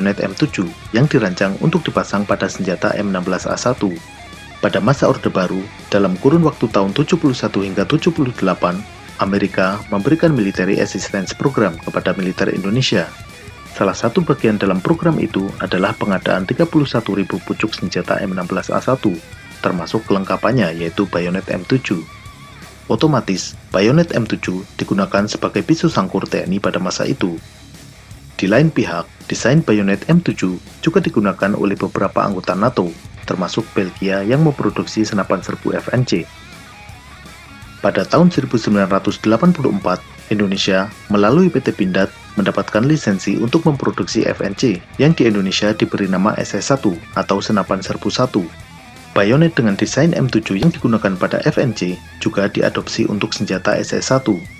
bayonet M7 yang dirancang untuk dipasang pada senjata M16A1. Pada masa Orde Baru, dalam kurun waktu tahun 71 hingga 78, Amerika memberikan military assistance program kepada militer Indonesia. Salah satu bagian dalam program itu adalah pengadaan 31.000 pucuk senjata M16A1, termasuk kelengkapannya yaitu bayonet M7. Otomatis, bayonet M7 digunakan sebagai pisau sangkur TNI pada masa itu. Di lain pihak, desain bayonet M7 juga digunakan oleh beberapa anggota NATO, termasuk Belgia yang memproduksi senapan serbu FNC. Pada tahun 1984, Indonesia melalui PT Pindad mendapatkan lisensi untuk memproduksi FNC yang di Indonesia diberi nama SS1 atau senapan serbu 1. Bayonet dengan desain M7 yang digunakan pada FNC juga diadopsi untuk senjata SS1.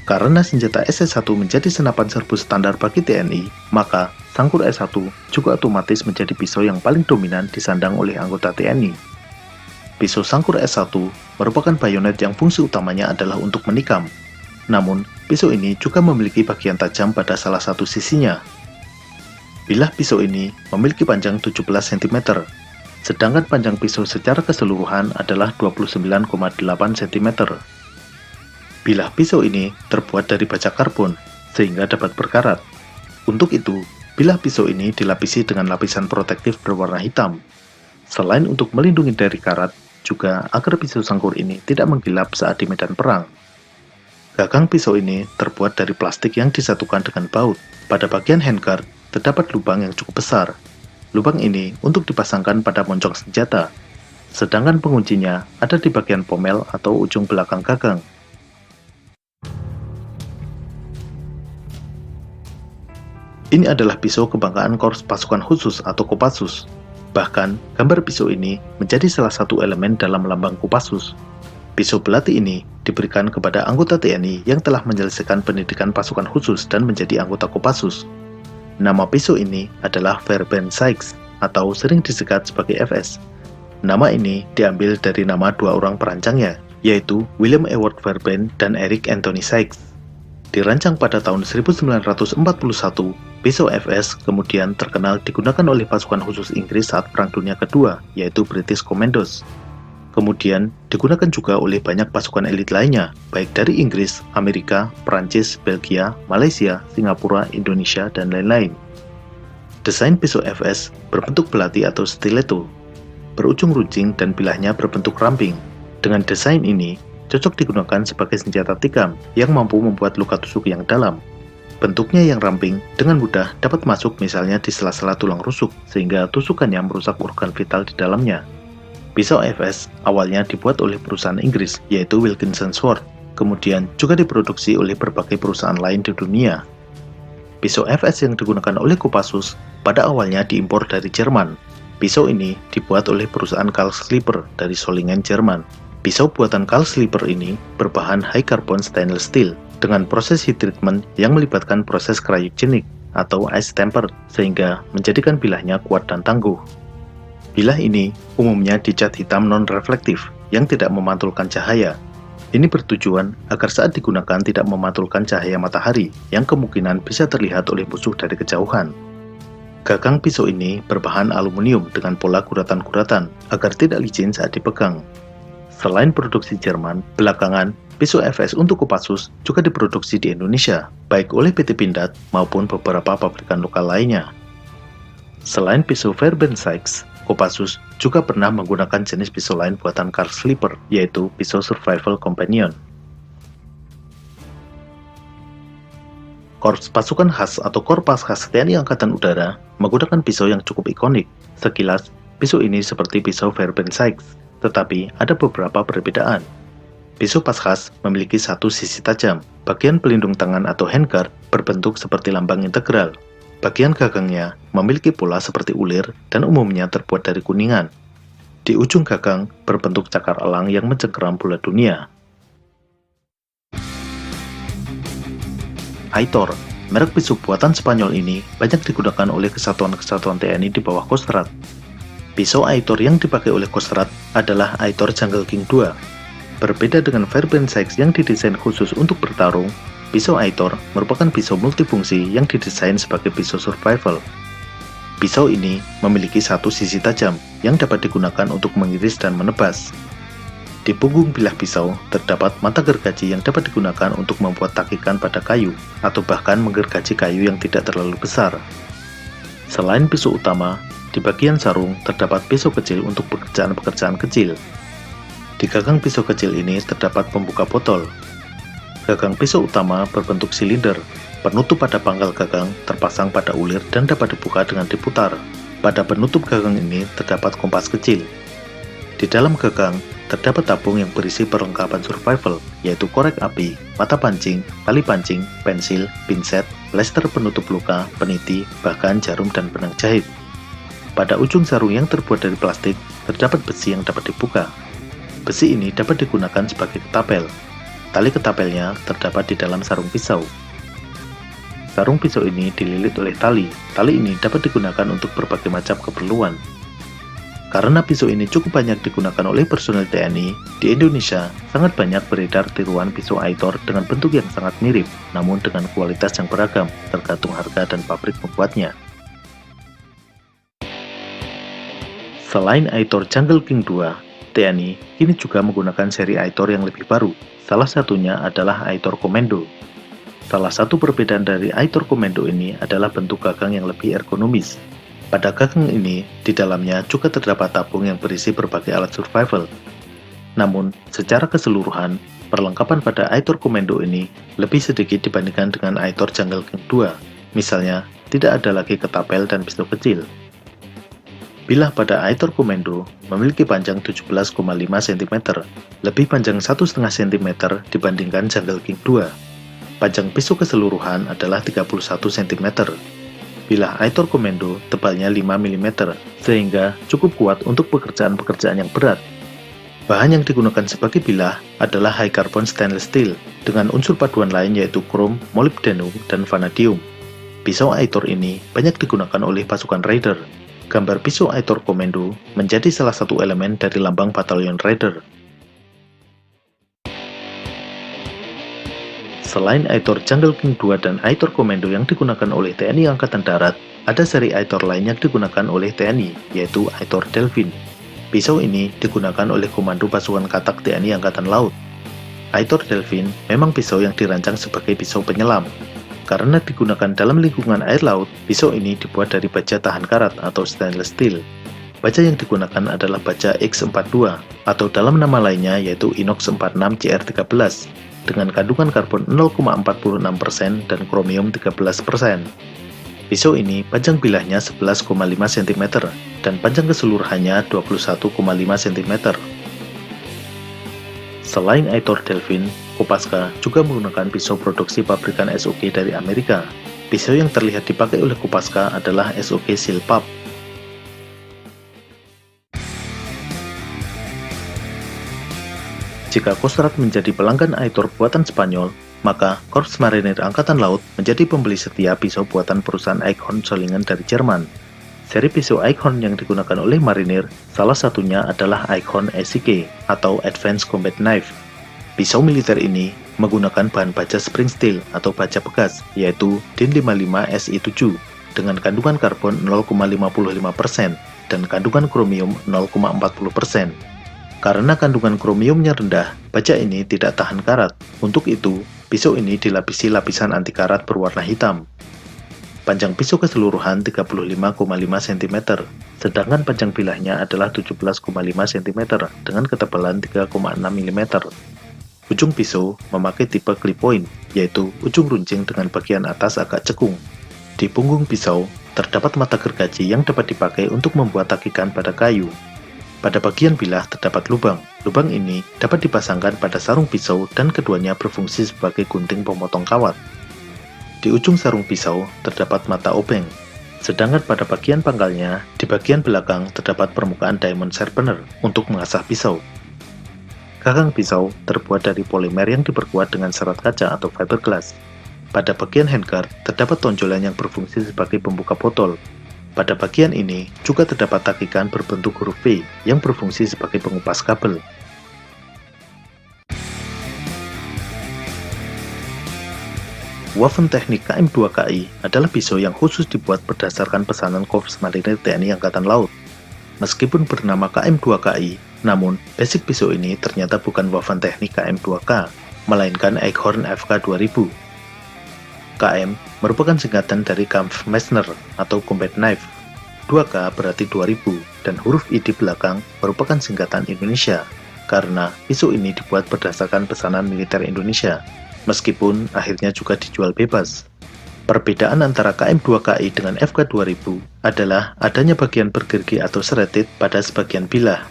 Karena senjata SS1 menjadi senapan serbu standar bagi TNI, maka sangkur S1 juga otomatis menjadi pisau yang paling dominan disandang oleh anggota TNI. Pisau sangkur S1 merupakan bayonet yang fungsi utamanya adalah untuk menikam. Namun, pisau ini juga memiliki bagian tajam pada salah satu sisinya. Bilah pisau ini memiliki panjang 17 cm, sedangkan panjang pisau secara keseluruhan adalah 29,8 cm. Bilah pisau ini terbuat dari baja karbon, sehingga dapat berkarat. Untuk itu, bilah pisau ini dilapisi dengan lapisan protektif berwarna hitam. Selain untuk melindungi dari karat, juga agar pisau sangkur ini tidak menggilap saat di medan perang. Gagang pisau ini terbuat dari plastik yang disatukan dengan baut. Pada bagian handguard, terdapat lubang yang cukup besar. Lubang ini untuk dipasangkan pada moncong senjata, sedangkan penguncinya ada di bagian pomel atau ujung belakang gagang. Ini adalah pisau kebanggaan Korps Pasukan Khusus atau Kopassus. Bahkan, gambar pisau ini menjadi salah satu elemen dalam lambang Kopassus. Pisau belati ini diberikan kepada anggota TNI yang telah menyelesaikan pendidikan pasukan khusus dan menjadi anggota Kopassus. Nama pisau ini adalah Fairbairn Sykes atau sering disingkat sebagai FS. Nama ini diambil dari nama dua orang perancangnya, yaitu William Ewart Fairbairn dan Eric Anthony Sykes. Dirancang pada tahun 1941, pisau FS kemudian terkenal digunakan oleh pasukan khusus Inggris saat Perang Dunia Kedua, yaitu British Commandos. Kemudian digunakan juga oleh banyak pasukan elit lainnya, baik dari Inggris, Amerika, Prancis, Belgia, Malaysia, Singapura, Indonesia, dan lain-lain. Desain pisau FS berbentuk belati atau stiletto, berujung runcing dan bilahnya berbentuk ramping. Dengan desain ini, cocok digunakan sebagai senjata tikam yang mampu membuat luka tusuk yang dalam. Bentuknya yang ramping dengan mudah dapat masuk misalnya di sela-sela tulang rusuk, sehingga tusukannya merusak organ vital di dalamnya. Pisau FS awalnya dibuat oleh perusahaan Inggris, yaitu Wilkinson Sword, kemudian juga diproduksi oleh berbagai perusahaan lain di dunia. Pisau FS yang digunakan oleh Kopassus pada awalnya diimpor dari Jerman. Pisau ini dibuat oleh perusahaan Karl Slipper dari Solingen, Jerman. Pisau buatan Karl Slipper ini berbahan high carbon stainless steel dengan proses heat treatment yang melibatkan proses cryogenic atau ice temper sehingga menjadikan bilahnya kuat dan tangguh. Bilah ini umumnya dicat hitam non-reflektif yang tidak memantulkan cahaya. Ini bertujuan agar saat digunakan tidak memantulkan cahaya matahari yang kemungkinan bisa terlihat oleh musuh dari kejauhan. Gagang pisau ini berbahan aluminium dengan pola guratan-guratan agar tidak licin saat dipegang. Selain produksi Jerman, belakangan pisau FS untuk Kopassus juga diproduksi di Indonesia, baik oleh PT Pindad maupun beberapa pabrikan lokal lainnya. Selain pisau Fairbairn Sykes, Kopassus juga pernah menggunakan jenis pisau lain buatan Karl Slipper, yaitu pisau Survival Companion. Korps Pasukan Khas atau Korpas Khas TNI Angkatan Udara menggunakan pisau yang cukup ikonik. Sekilas, pisau ini seperti pisau Fairbairn Sykes, tetapi ada beberapa perbedaan. Pisau Paskhas memiliki satu sisi tajam. Bagian pelindung tangan atau handguard berbentuk seperti lambang integral. Bagian gagangnya memiliki pola seperti ulir dan umumnya terbuat dari kuningan. Di ujung gagang berbentuk cakar elang yang mencengkeram bola dunia. Aitor, merek pisau buatan Spanyol ini banyak digunakan oleh kesatuan-kesatuan TNI di bawah Kostrad. Pisau Aitor yang dipakai oleh Kostrad adalah Aitor Jungle King 2. Berbeda dengan Fairbairn Sykes yang didesain khusus untuk bertarung, pisau Aitor merupakan pisau multifungsi yang didesain sebagai pisau survival. Pisau ini memiliki satu sisi tajam yang dapat digunakan untuk mengiris dan menebas. Di punggung bilah pisau terdapat mata gergaji yang dapat digunakan untuk membuat takikan pada kayu atau bahkan menggergaji kayu yang tidak terlalu besar. Selain pisau utama, di bagian sarung terdapat pisau kecil untuk pekerjaan-pekerjaan kecil. Di gagang pisau kecil ini terdapat pembuka botol. Gagang pisau utama berbentuk silinder. Penutup pada pangkal gagang terpasang pada ulir dan dapat dibuka dengan diputar. Pada penutup gagang ini terdapat kompas kecil. Di dalam gagang terdapat tabung yang berisi perlengkapan survival, yaitu korek api, mata pancing, tali pancing, pensil, pinset, plester penutup luka, peniti, bahkan jarum dan benang jahit. Pada ujung sarung yang terbuat dari plastik terdapat besi yang dapat dibuka. Besi ini dapat digunakan sebagai ketapel. Tali ketapelnya terdapat di dalam sarung pisau. Sarung pisau ini dililit oleh tali. Tali ini dapat digunakan untuk berbagai macam keperluan. Karena pisau ini cukup banyak digunakan oleh personel TNI, di Indonesia sangat banyak beredar tiruan pisau Aitor dengan bentuk yang sangat mirip, namun dengan kualitas yang beragam, tergantung harga dan pabrik pembuatnya. Selain Aitor Jungle King 2, TNI kini juga menggunakan seri Aitor yang lebih baru. Salah satunya adalah Aitor Commando. Salah satu perbedaan dari Aitor Commando ini adalah bentuk gagang yang lebih ergonomis. Pada gagang ini, di dalamnya juga terdapat tabung yang berisi berbagai alat survival. Namun, secara keseluruhan, perlengkapan pada Aitor Commando ini lebih sedikit dibandingkan dengan Aitor Jungle King 2. Misalnya, tidak ada lagi ketapel dan pisau kecil. Bilah pada Aitor Commando memiliki panjang 17,5 cm, lebih panjang 1,5 cm dibandingkan Jungle King 2. Panjang pisau keseluruhan adalah 31 cm. Bilah Aitor Commando tebalnya 5 mm, sehingga cukup kuat untuk pekerjaan-pekerjaan yang berat. Bahan yang digunakan sebagai bilah adalah high carbon stainless steel, dengan unsur paduan lain yaitu krom, molybdenum, dan vanadium. Pisau Aitor ini banyak digunakan oleh pasukan Raider. Gambar pisau Aitor Commando menjadi salah satu elemen dari lambang Batalion Raider. Selain Aitor Jungle King 2 dan Aitor Commando yang digunakan oleh TNI Angkatan Darat, ada seri Aitor lain yang digunakan oleh TNI, yaitu Aitor Delfin. Pisau ini digunakan oleh Komando Pasukan Katak TNI Angkatan Laut. Aitor Delfin memang pisau yang dirancang sebagai pisau penyelam. Karena digunakan dalam lingkungan air laut, pisau ini dibuat dari baja tahan karat atau stainless steel. Baja yang digunakan adalah baja X42, atau dalam nama lainnya yaitu Inox 46 CR13. Dengan kandungan karbon 0,46% dan kromium 13%. Pisau ini panjang bilahnya 11,5 cm dan panjang keseluruhannya 21,5 cm. Selain Aitor Delfin, Kopaska juga menggunakan pisau produksi pabrikan SOG dari Amerika. Pisau yang terlihat dipakai oleh Kopaska adalah SOG Silpap. Jika Kostrad menjadi pelanggan Aitor buatan Spanyol, maka Korps Marinir Angkatan Laut menjadi pembeli setia pisau buatan perusahaan Eichhorn Solingen dari Jerman. Seri pisau Eichhorn yang digunakan oleh marinir, salah satunya adalah Eichhorn SIG atau Advanced Combat Knife. Pisau militer ini menggunakan bahan baja spring steel atau baja bekas, yaitu DIN 55 SI7 dengan kandungan karbon 0,55% dan kandungan kromium 0,40%. Karena kandungan kromiumnya rendah, baja ini tidak tahan karat. Untuk itu, pisau ini dilapisi lapisan anti karat berwarna hitam. Panjang pisau keseluruhan 35,5 cm, sedangkan panjang bilahnya adalah 17,5 cm dengan ketebalan 3,6 mm. Ujung pisau memakai tipe clip point, yaitu ujung runcing dengan bagian atas agak cekung. Di punggung pisau, terdapat mata gergaji yang dapat dipakai untuk membuat takikan pada kayu. Pada bagian bilah terdapat lubang. Lubang ini dapat dipasangkan pada sarung pisau dan keduanya berfungsi sebagai gunting pemotong kawat. Di ujung sarung pisau terdapat mata obeng. Sedangkan pada bagian pangkalnya, di bagian belakang terdapat permukaan diamond sharpener untuk mengasah pisau. Gagang pisau terbuat dari polimer yang diperkuat dengan serat kaca atau fiberglass. Pada bagian handguard terdapat tonjolan yang berfungsi sebagai pembuka botol. Pada bagian ini juga terdapat takikan berbentuk huruf V yang berfungsi sebagai pengupas kabel. Waffentechnik KM2KI adalah pisau yang khusus dibuat berdasarkan pesanan Korps Marinir TNI Angkatan Laut. Meskipun bernama KM2KI, namun basic pisau ini ternyata bukan Waffentechnik KM2K, melainkan Eichhorn FK2000. KM merupakan singkatan dari Kampfmesser atau Combat Knife. 2K berarti 2000 dan huruf I di belakang merupakan singkatan Indonesia, karena pisau ini dibuat berdasarkan pesanan militer Indonesia, meskipun akhirnya juga dijual bebas. Perbedaan antara KM2KI dengan FK2000 adalah adanya bagian bergerigi atau serrated pada sebagian bilah.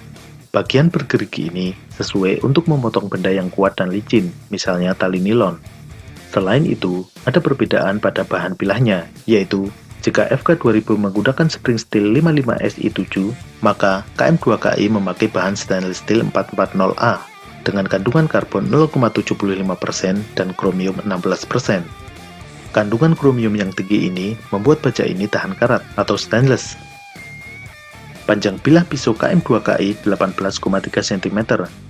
Bagian bergerigi ini sesuai untuk memotong benda yang kuat dan licin, misalnya tali nilon. Selain itu, ada perbedaan pada bahan bilahnya, yaitu jika FK2000 menggunakan spring steel 55 SI7, maka KM2KI memakai bahan stainless steel 440A dengan kandungan karbon 0,75% dan kromium 16%. Kandungan kromium yang tinggi ini membuat baja ini tahan karat atau stainless. Panjang bilah pisau KM2KI 18,3 cm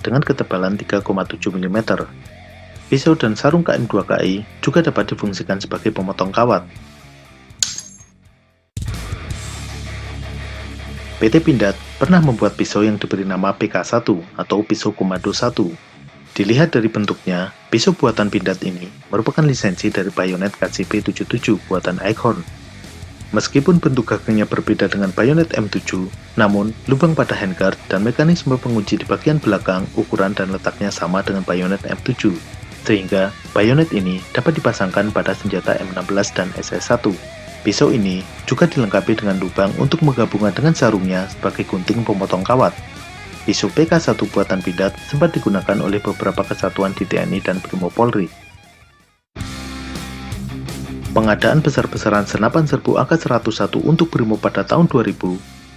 dengan ketebalan 3,7 mm. Pisau dan sarung KM2KI juga dapat difungsikan sebagai pemotong kawat. PT Pindad pernah membuat pisau yang diberi nama PK1 atau pisau komando 1. Dilihat dari bentuknya, pisau buatan Pindad ini merupakan lisensi dari bayonet KCP77 buatan Eichhorn. Meskipun bentuk gagangnya berbeda dengan bayonet M7, namun lubang pada handguard dan mekanisme pengunci di bagian belakang, ukuran dan letaknya sama dengan bayonet M7, sehingga bayonet ini dapat dipasangkan pada senjata M16 dan SS1. Pisau ini juga dilengkapi dengan lubang untuk menggabungkan dengan sarungnya sebagai gunting pemotong kawat. Pisau PK1 buatan Pindad sempat digunakan oleh beberapa kesatuan di TNI dan Brimob Polri. Pengadaan besar-besaran senapan serbu AK-101 untuk Brimob pada tahun 2000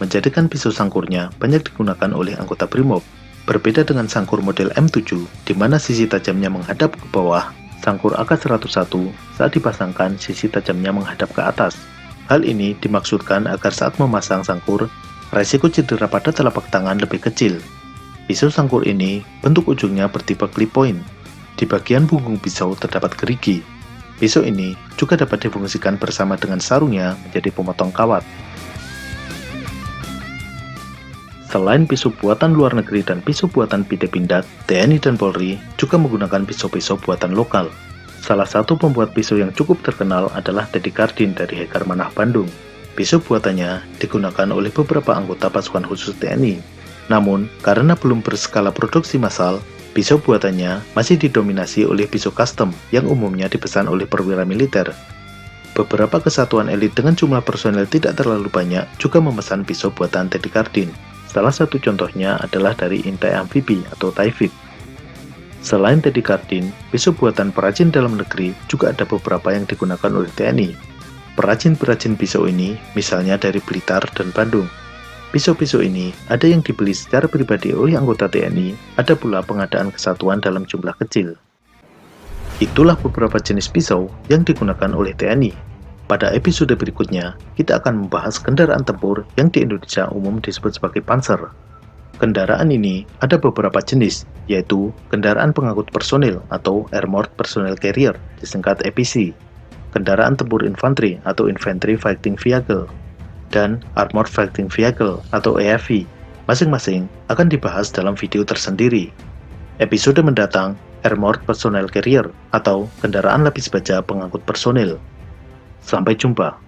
menjadikan pisau sangkurnya banyak digunakan oleh anggota Brimob. Berbeda dengan sangkur model M7, di mana sisi tajamnya menghadap ke bawah, sangkur AK-101 saat dipasangkan sisi tajamnya menghadap ke atas. Hal ini dimaksudkan agar saat memasang sangkur, resiko cedera pada telapak tangan lebih kecil. Pisau sangkur ini bentuk ujungnya bertipe clip point. Di bagian punggung pisau terdapat gerigi. Pisau ini juga dapat difungsikan bersama dengan sarungnya menjadi pemotong kawat. Selain pisau buatan luar negeri dan pisau buatan PT Pindad, TNI dan Polri juga menggunakan pisau-pisau buatan lokal. Salah satu pembuat pisau yang cukup terkenal adalah Teddy Kardin dari Hekar Manah, Bandung. Pisau buatannya digunakan oleh beberapa anggota pasukan khusus TNI. Namun, karena belum berskala produksi massal, pisau buatannya masih didominasi oleh pisau custom yang umumnya dipesan oleh perwira militer. Beberapa kesatuan elit dengan jumlah personel tidak terlalu banyak juga memesan pisau buatan Teddy Kardin. Salah satu contohnya adalah dari Intai Amfibi atau Taifib. Selain Teddy Kardin, pisau buatan perajin dalam negeri juga ada beberapa yang digunakan oleh TNI. Perajin-perajin pisau ini misalnya dari Blitar dan Bandung. Pisau-pisau ini ada yang dibeli secara pribadi oleh anggota TNI, ada pula pengadaan kesatuan dalam jumlah kecil. Itulah beberapa jenis pisau yang digunakan oleh TNI. Pada episode berikutnya, kita akan membahas kendaraan tempur yang di Indonesia umum disebut sebagai Panzer. Kendaraan ini ada beberapa jenis, yaitu kendaraan pengangkut personil atau Armored Personnel Carrier, disingkat APC, kendaraan tempur infanteri atau Infantry Fighting Vehicle, dan Armored Fighting Vehicle atau AFV. Masing-masing akan dibahas dalam video tersendiri. Episode mendatang, Armored Personnel Carrier atau kendaraan lapis baja pengangkut personil. Sampai jumpa.